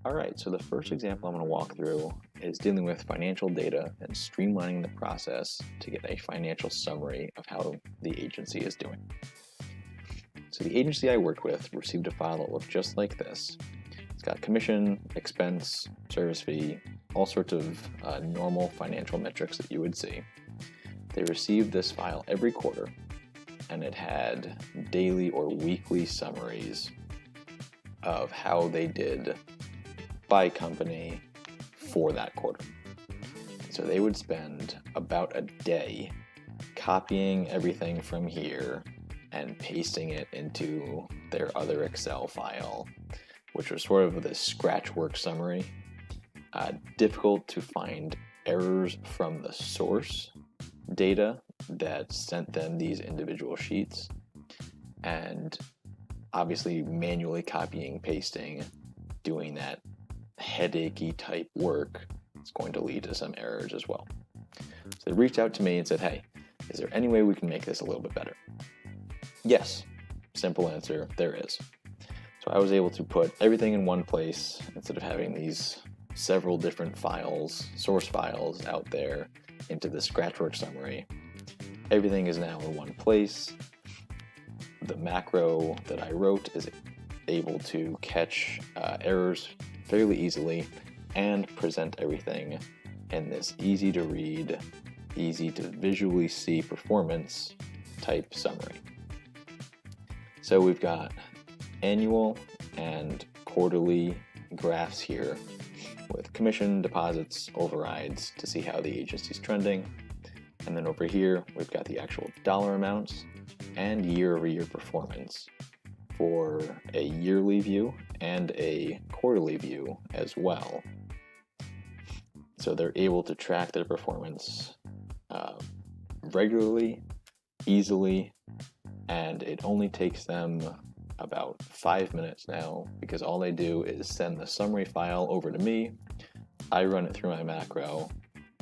All right, so the first example I'm going to walk through is dealing with financial data and streamlining the process to get a financial summary of how the agency is doing. So the agency I worked with received a file that looked just like this. It's got commission, expense, service fee, all sorts of normal financial metrics that you would see. They received this file every quarter, and it had daily or weekly summaries of how they did by company for that quarter. So they would spend about a day copying everything from here and pasting it into their other Excel file, which was sort of this scratch work summary. Difficult to find errors from the source data that sent them these individual sheets, and obviously manually copying, pasting, doing that headachy type work is going to lead to some errors as well. So they reached out to me and said, hey, is there any way we can make this a little bit better? Yes, simple answer, there is. So I was able to put everything in one place instead of having these several different files, source files out there into the scratchwork summary. Everything is now in one place. The macro that I wrote is able to catch errors fairly easily and present everything in this easy to read, easy to visually see performance type summary. So we've got annual and quarterly graphs here with commission, deposits, overrides to see how the agency's trending. And then over here, we've got the actual dollar amounts and year-over-year performance for a yearly view and a quarterly view as well. So they're able to track their performance regularly, easily, and it only takes them about 5 minutes now, because all they do is send the summary file over to me, I run it through my macro,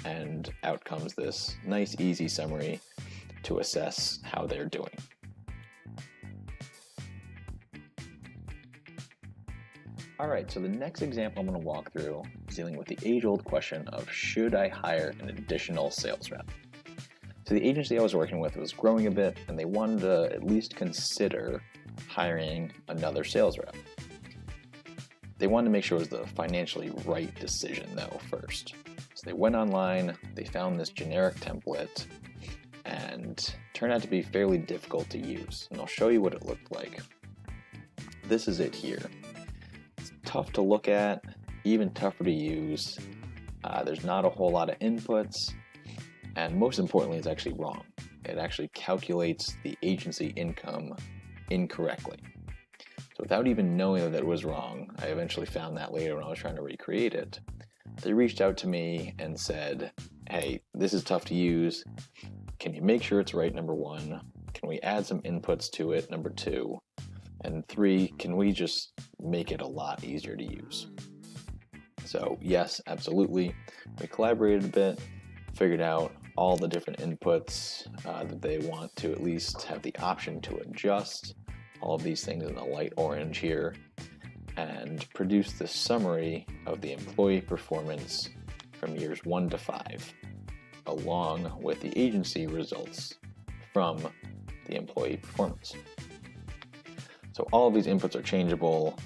and out comes this nice easy summary to assess how they're doing. All right, so the next example I'm going to walk through is dealing with the age-old question of, should I hire an additional sales rep? So the agency I was working with was growing a bit, and they wanted to at least consider hiring another sales rep. They wanted to make sure it was the financially right decision, though, first. So they went online, they found this generic template, and turned out to be fairly difficult to use. And I'll show you what it looked like. This is it here. Tough to look at, even tougher to use. There's not a whole lot of inputs, and most importantly, it's actually wrong. It actually calculates the agency income incorrectly. So without even knowing that it was wrong, I eventually found that later when I was trying to recreate it. They reached out to me and said, hey, this is tough to use. Can you make sure it's right, number one? Can we add some inputs to it, number two? And three, can we just make it a lot easier to use? So yes, absolutely. We collaborated a bit, figured out all the different inputs that they want to at least have the option to adjust. All of these things in the light orange here, and produced this summary of the employee performance from years 1 to 5, along with the agency results from the employee performance. So all of these inputs are changeable.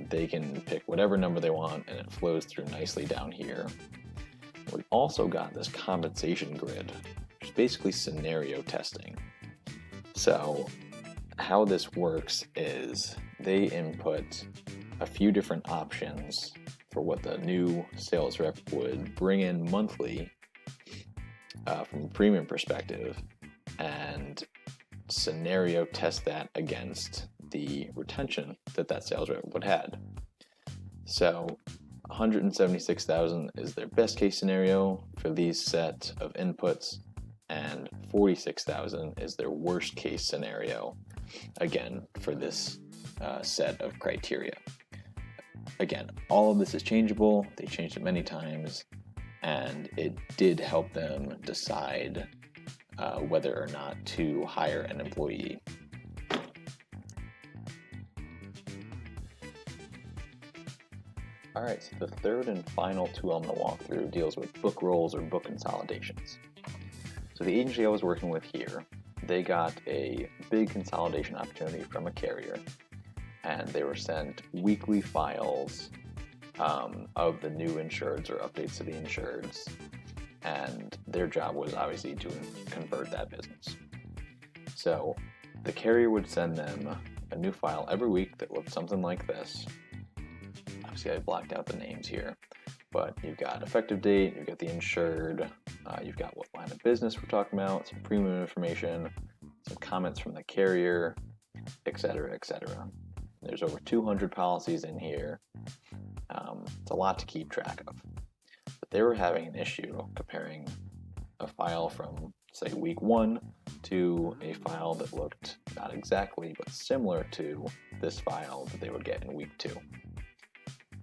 They can pick whatever number they want, and it flows through nicely down here. We also got this compensation grid, which is basically scenario testing. So how this works is they input a few different options for what the new sales rep would bring in monthly from a premium perspective, and scenario test that against the retention that sales rep would have. So 176,000 is their best case scenario for these set of inputs, and 46,000 is their worst case scenario, again, for this set of criteria. Again, all of this is changeable. They changed it many times, and it did help them decide whether or not to hire an employee. All right, so the third and final tool I'm going to walk through deals with book rolls or book consolidations. So the agency I was working with here, they got a big consolidation opportunity from a carrier, and they were sent weekly files of the new insureds or updates to the insureds, and their job was obviously to convert that business. So the carrier would send them a new file every week that looked something like this. Obviously, I blacked out the names here, but you've got effective date, you've got the insured, you've got what line of business we're talking about, some premium information, some comments from the carrier, etc., etc. There's over 200 policies in here. It's a lot to keep track of. But they were having an issue comparing a file from, say, week 1 to a file that looked not exactly, but similar to this file that they would get in week 2.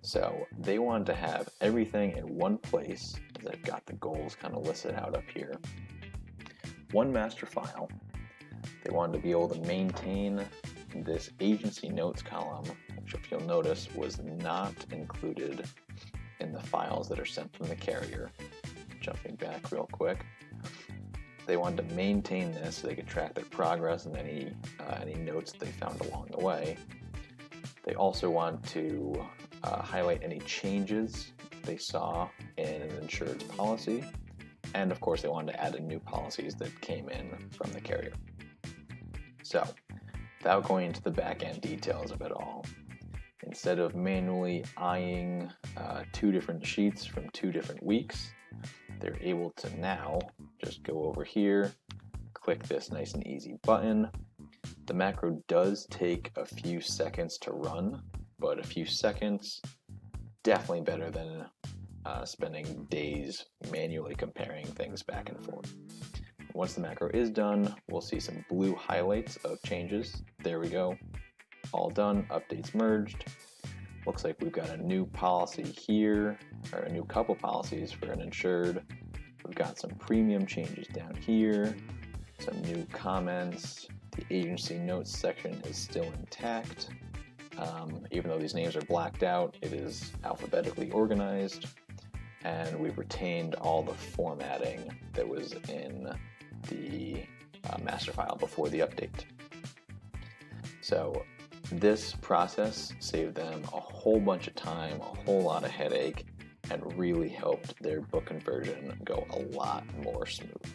So they wanted to have everything in one place, as I've got the goals kind of listed out up here. One master file. They wanted to be able to maintain this agency notes column, which, if you'll notice, was not included in the files that are sent from the carrier. Jumping back real quick. They wanted to maintain this so they could track their progress and any notes they found along the way. They also want to highlight any changes they saw in an insured's policy, and of course they wanted to add in new policies that came in from the carrier. So, without going into the back-end details of it all, instead of manually eyeing 2 different sheets from 2 different weeks, they're able to now just go over here, click this nice and easy button. The macro does take a few seconds to run, but a few seconds, definitely better than spending days manually comparing things back and forth. Once the macro is done, we'll see some blue highlights of changes. There we go. All done, updates merged. Looks like we've got a new policy here, or a new couple policies for an insured. We've got some premium changes down here, some new comments. The agency notes section is still intact. Even though these names are blacked out, it is alphabetically organized, and we've retained all the formatting that was in the master file before the update. So this process saved them a whole bunch of time, a whole lot of headache, and really helped their book conversion go a lot more smooth.